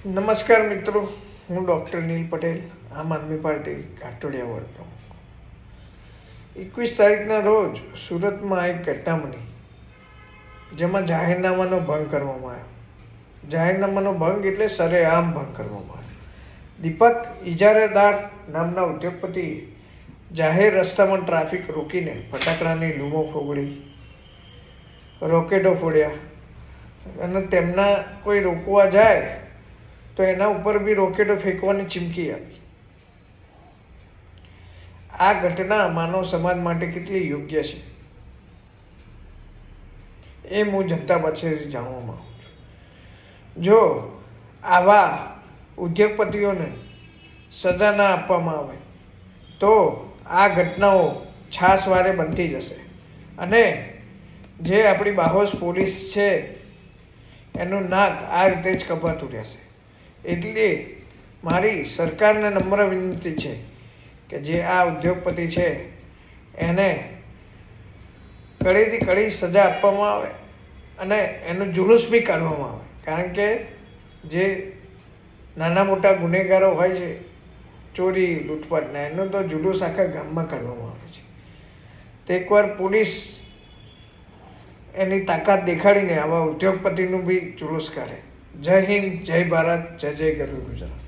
નમસ્કાર મિત્રો, હું ડૉક્ટર નીલ પટેલ, આમ આદમી પાર્ટી કાટોડિયા વોર્ડ પ્રમુખ. 21 તારીખના રોજ સુરતમાં એક ઘટના બની જેમાં જાહેરનામાનો ભંગ કરવામાં આવ્યો. જાહેરનામાનો ભંગ એટલે સરેઆમ ભંગ કરવામાં આવ્યો. દીપક ઇજારેદાર નામના ઉદ્યોગપતિ જાહેર રસ્તામાં ટ્રાફિક રોકીને ફટાકડાની લૂમો ફોગડી, રોકેટો ફોડ્યા અને તેમના કોઈ રોકવા જાય તો એના ઉપર બી રોકેટો ફેંકવાની ચીમકી આપી. આ ઘટના માનવ સમાજ માટે કેટલી યોગ્ય છે એ હું જનતા પાસેથી જાણવા માંગુ છું. જો આવા ઉદ્યોગપતિઓને સજા ના આપવામાં આવે તો આ ઘટનાઓ છાસવારે બનતી જશે અને જે આપણી બાહોશ પોલીસ છે એનું નાક આ રીતે જ કપાતું રહેશે. એટલે મારી સરકારને નમ્ર વિનંતી છે કે જે આ ઉદ્યોગપતિ છે એને કડીથી કડી સજા આપવામાં આવે અને એનું જુલુસ બી કાઢવામાં આવે. કારણ કે જે નાના મોટા ગુનેગારો હોય છે, ચોરી લૂંટફાટના, એનો તો જુલુસ આખા ગામમાં કાઢવામાં આવે છે. તો એકવાર પોલીસ એની તાકાત દેખાડીને આવા ઉદ્યોગપતિનું બી જુલુસ કાઢે. જય હિન્દ, જય ભારત, જય જય ગરવી ગુજરાત.